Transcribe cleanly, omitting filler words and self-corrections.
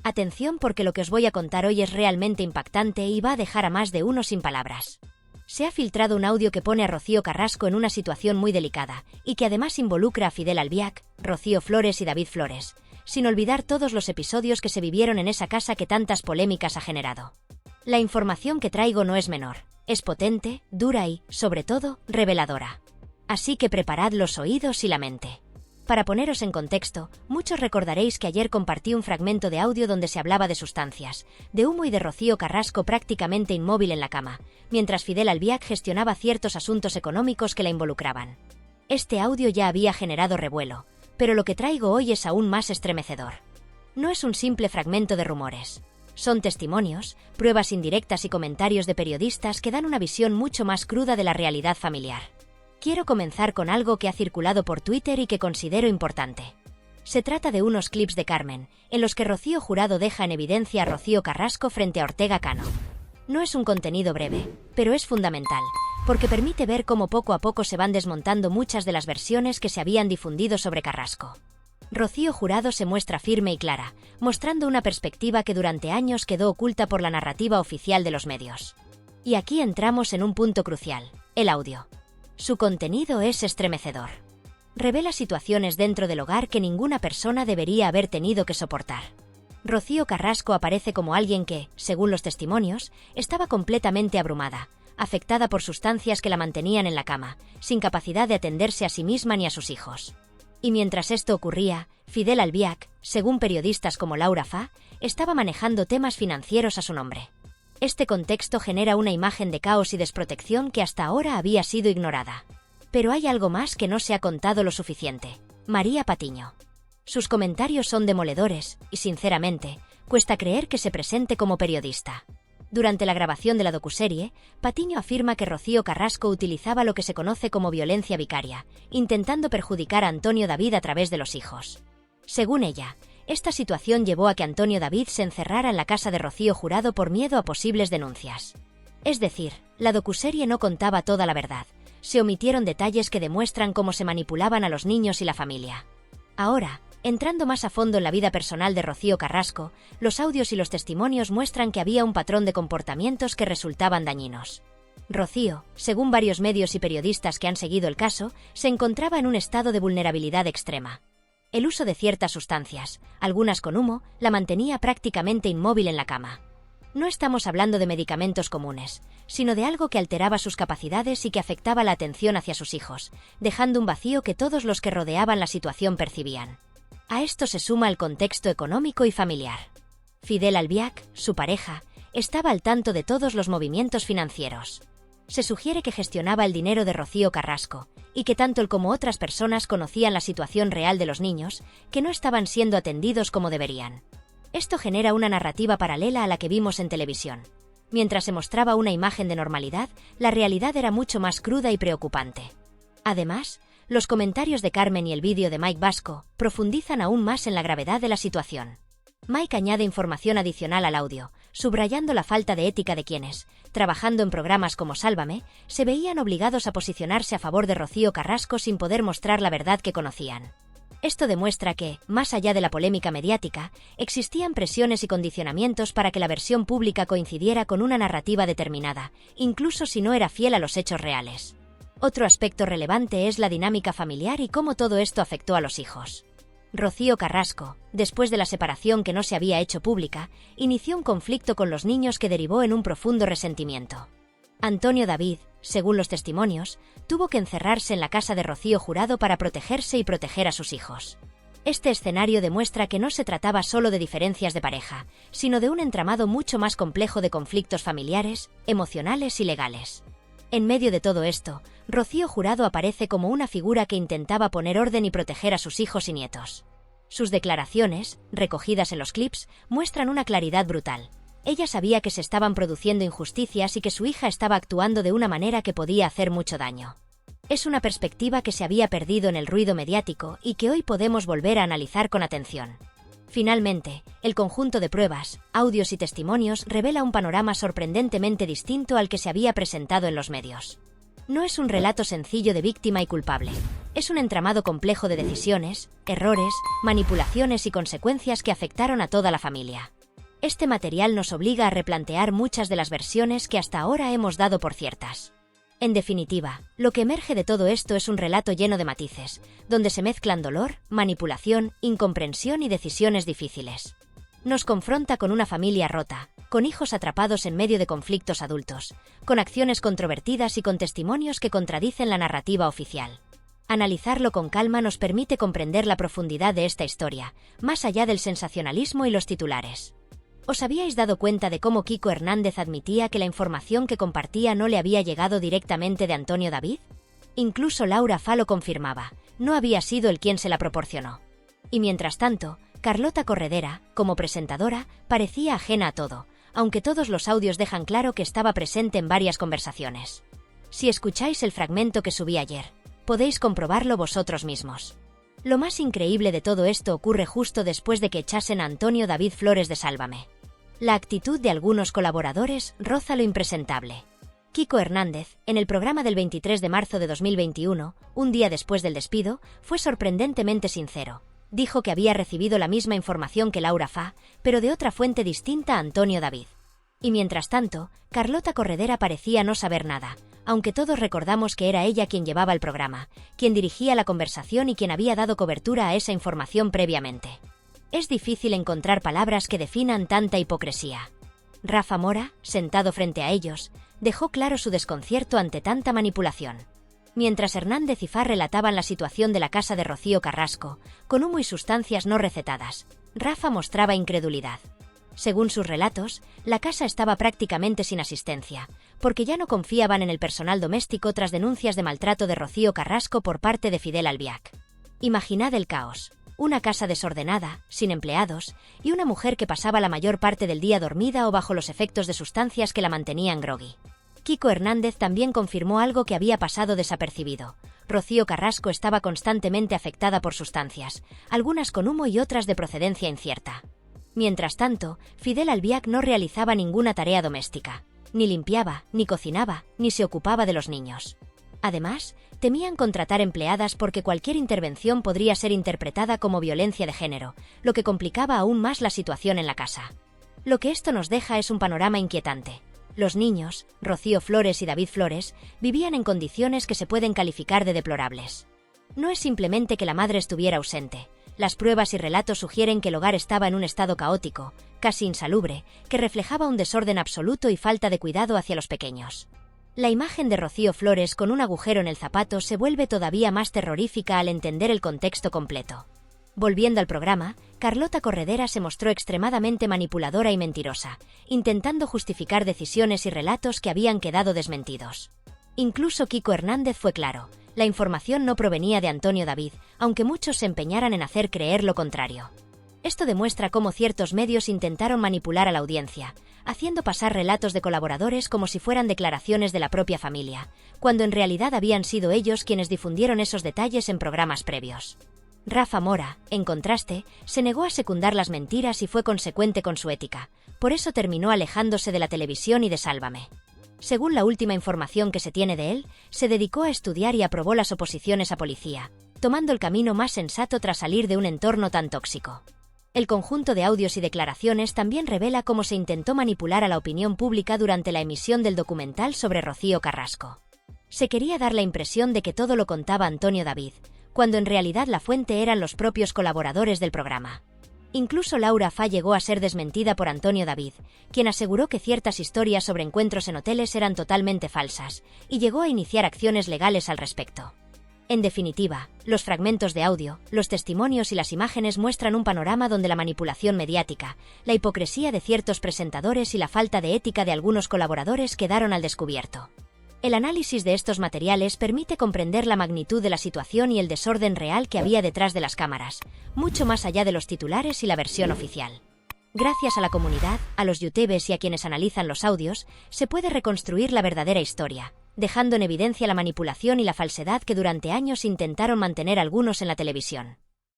Atención porque lo que os voy a contar hoy es realmente impactante y va a dejar a más de uno sin palabras. Se ha filtrado un audio que pone a Rocío Carrasco en una situación muy delicada y que además involucra a Fidel Albiach, Rocío Flores y David Flores, sin olvidar todos los episodios que se vivieron en esa casa que tantas polémicas ha generado. La información que traigo no es menor, es potente, dura y, sobre todo, reveladora. Así que preparad los oídos y la mente. Para poneros en contexto, muchos recordaréis que ayer compartí un fragmento de audio donde se hablaba de sustancias, de humo y de Rocío Carrasco prácticamente inmóvil en la cama, mientras Fidel Albiach gestionaba ciertos asuntos económicos que la involucraban. Este audio ya había generado revuelo, pero lo que traigo hoy es aún más estremecedor. No es un simple fragmento de rumores. Son testimonios, pruebas indirectas y comentarios de periodistas que dan una visión mucho más cruda de la realidad familiar. Quiero comenzar con algo que ha circulado por Twitter y que considero importante. Se trata de unos clips de Carmen, en los que Rocío Jurado deja en evidencia a Rocío Carrasco frente a Ortega Cano. No es un contenido breve, pero es fundamental, porque permite ver cómo poco a poco se van desmontando muchas de las versiones que se habían difundido sobre Carrasco. Rocío Jurado se muestra firme y clara, mostrando una perspectiva que durante años quedó oculta por la narrativa oficial de los medios. Y aquí entramos en un punto crucial, el audio. Su contenido es estremecedor. Revela situaciones dentro del hogar que ninguna persona debería haber tenido que soportar. Rocío Carrasco aparece como alguien que, según los testimonios, estaba completamente abrumada, afectada por sustancias que la mantenían en la cama, sin capacidad de atenderse a sí misma ni a sus hijos. Y mientras esto ocurría, Fidel Albiach, según periodistas como Laura Fa, estaba manejando temas financieros a su nombre. Este contexto genera una imagen de caos y desprotección que hasta ahora había sido ignorada. Pero hay algo más que no se ha contado lo suficiente. María Patiño. Sus comentarios son demoledores y, sinceramente, cuesta creer que se presente como periodista. Durante la grabación de la docuserie, Patiño afirma que Rocío Carrasco utilizaba lo que se conoce como violencia vicaria, intentando perjudicar a Antonio David a través de los hijos. Según ella, esta situación llevó a que Antonio David se encerrara en la casa de Rocío Jurado por miedo a posibles denuncias. Es decir, la docuserie no contaba toda la verdad. Se omitieron detalles que demuestran cómo se manipulaban a los niños y la familia. Ahora, entrando más a fondo en la vida personal de Rocío Carrasco, los audios y los testimonios muestran que había un patrón de comportamientos que resultaban dañinos. Rocío, según varios medios y periodistas que han seguido el caso, se encontraba en un estado de vulnerabilidad extrema. El uso de ciertas sustancias, algunas con humo, la mantenía prácticamente inmóvil en la cama. No estamos hablando de medicamentos comunes, sino de algo que alteraba sus capacidades y que afectaba la atención hacia sus hijos, dejando un vacío que todos los que rodeaban la situación percibían. A esto se suma el contexto económico y familiar. Fidel Albiach, su pareja, estaba al tanto de todos los movimientos financieros. Se sugiere que gestionaba el dinero de Rocío Carrasco, y que tanto él como otras personas conocían la situación real de los niños, que no estaban siendo atendidos como deberían. Esto genera una narrativa paralela a la que vimos en televisión. Mientras se mostraba una imagen de normalidad, la realidad era mucho más cruda y preocupante. Además, los comentarios de Carmen y el vídeo de Mike Vasco profundizan aún más en la gravedad de la situación. Mike añade información adicional al audio, subrayando la falta de ética de quienes, trabajando en programas como Sálvame, se veían obligados a posicionarse a favor de Rocío Carrasco sin poder mostrar la verdad que conocían. Esto demuestra que, más allá de la polémica mediática, existían presiones y condicionamientos para que la versión pública coincidiera con una narrativa determinada, incluso si no era fiel a los hechos reales. Otro aspecto relevante es la dinámica familiar y cómo todo esto afectó a los hijos. Rocío Carrasco, después de la separación que no se había hecho pública, inició un conflicto con los niños que derivó en un profundo resentimiento. Antonio David, según los testimonios, tuvo que encerrarse en la casa de Rocío Jurado para protegerse y proteger a sus hijos. Este escenario demuestra que no se trataba solo de diferencias de pareja, sino de un entramado mucho más complejo de conflictos familiares, emocionales y legales. En medio de todo esto, Rocío Jurado aparece como una figura que intentaba poner orden y proteger a sus hijos y nietos. Sus declaraciones, recogidas en los clips, muestran una claridad brutal. Ella sabía que se estaban produciendo injusticias y que su hija estaba actuando de una manera que podía hacer mucho daño. Es una perspectiva que se había perdido en el ruido mediático y que hoy podemos volver a analizar con atención. Finalmente, el conjunto de pruebas, audios y testimonios revela un panorama sorprendentemente distinto al que se había presentado en los medios. No es un relato sencillo de víctima y culpable. Es un entramado complejo de decisiones, errores, manipulaciones y consecuencias que afectaron a toda la familia. Este material nos obliga a replantear muchas de las versiones que hasta ahora hemos dado por ciertas. En definitiva, lo que emerge de todo esto es un relato lleno de matices, donde se mezclan dolor, manipulación, incomprensión y decisiones difíciles. Nos confronta con una familia rota, con hijos atrapados en medio de conflictos adultos, con acciones controvertidas y con testimonios que contradicen la narrativa oficial. Analizarlo con calma nos permite comprender la profundidad de esta historia, más allá del sensacionalismo y los titulares. ¿Os habíais dado cuenta de cómo Kiko Hernández admitía que la información que compartía no le había llegado directamente de Antonio David? Incluso Laura Fa lo confirmaba, no había sido él quien se la proporcionó. Y mientras tanto, Carlota Corredera, como presentadora, parecía ajena a todo, aunque todos los audios dejan claro que estaba presente en varias conversaciones. Si escucháis el fragmento que subí ayer, podéis comprobarlo vosotros mismos. Lo más increíble de todo esto ocurre justo después de que echasen a Antonio David Flores de Sálvame. La actitud de algunos colaboradores roza lo impresentable. Kiko Hernández, en el programa del 23 de marzo de 2021, un día después del despido, fue sorprendentemente sincero. Dijo que había recibido la misma información que Laura Fa, pero de otra fuente distinta a Antonio David. Y mientras tanto, Carlota Corredera parecía no saber nada, aunque todos recordamos que era ella quien llevaba el programa, quien dirigía la conversación y quien había dado cobertura a esa información previamente. Es difícil encontrar palabras que definan tanta hipocresía. Rafa Mora, sentado frente a ellos, dejó claro su desconcierto ante tanta manipulación. Mientras Hernández y Fa relataban la situación de la casa de Rocío Carrasco, con humo y sustancias no recetadas, Rafa mostraba incredulidad. Según sus relatos, la casa estaba prácticamente sin asistencia, porque ya no confiaban en el personal doméstico tras denuncias de maltrato de Rocío Carrasco por parte de Fidel Albiac. Imaginad el caos. Una casa desordenada, sin empleados, y una mujer que pasaba la mayor parte del día dormida o bajo los efectos de sustancias que la mantenían groggy. Kiko Hernández también confirmó algo que había pasado desapercibido. Rocío Carrasco estaba constantemente afectada por sustancias, algunas con humo y otras de procedencia incierta. Mientras tanto, Fidel Albiac no realizaba ninguna tarea doméstica. Ni limpiaba, ni cocinaba, ni se ocupaba de los niños. Además, temían contratar empleadas porque cualquier intervención podría ser interpretada como violencia de género, lo que complicaba aún más la situación en la casa. Lo que esto nos deja es un panorama inquietante. Los niños, Rocío Flores y David Flores, vivían en condiciones que se pueden calificar de deplorables. No es simplemente que la madre estuviera ausente. Las pruebas y relatos sugieren que el hogar estaba en un estado caótico, casi insalubre, que reflejaba un desorden absoluto y falta de cuidado hacia los pequeños. La imagen de Rocío Flores con un agujero en el zapato se vuelve todavía más terrorífica al entender el contexto completo. Volviendo al programa, Carlota Corredera se mostró extremadamente manipuladora y mentirosa, intentando justificar decisiones y relatos que habían quedado desmentidos. Incluso Kiko Hernández fue claro. La información no provenía de Antonio David, aunque muchos se empeñaran en hacer creer lo contrario. Esto demuestra cómo ciertos medios intentaron manipular a la audiencia, haciendo pasar relatos de colaboradores como si fueran declaraciones de la propia familia, cuando en realidad habían sido ellos quienes difundieron esos detalles en programas previos. Rafa Mora, en contraste, se negó a secundar las mentiras y fue consecuente con su ética, por eso terminó alejándose de la televisión y de Sálvame. Según la última información que se tiene de él, se dedicó a estudiar y aprobó las oposiciones a policía, tomando el camino más sensato tras salir de un entorno tan tóxico. El conjunto de audios y declaraciones también revela cómo se intentó manipular a la opinión pública durante la emisión del documental sobre Rocío Carrasco. Se quería dar la impresión de que todo lo contaba Antonio David, cuando en realidad la fuente eran los propios colaboradores del programa. Incluso Laura Fa llegó a ser desmentida por Antonio David, quien aseguró que ciertas historias sobre encuentros en hoteles eran totalmente falsas, y llegó a iniciar acciones legales al respecto. En definitiva, los fragmentos de audio, los testimonios y las imágenes muestran un panorama donde la manipulación mediática, la hipocresía de ciertos presentadores y la falta de ética de algunos colaboradores quedaron al descubierto. El análisis de estos materiales permite comprender la magnitud de la situación y el desorden real que había detrás de las cámaras, mucho más allá de los titulares y la versión oficial. Gracias a la comunidad, a los youtubers y a quienes analizan los audios, se puede reconstruir la verdadera historia, dejando en evidencia la manipulación y la falsedad que durante años intentaron mantener algunos en la televisión.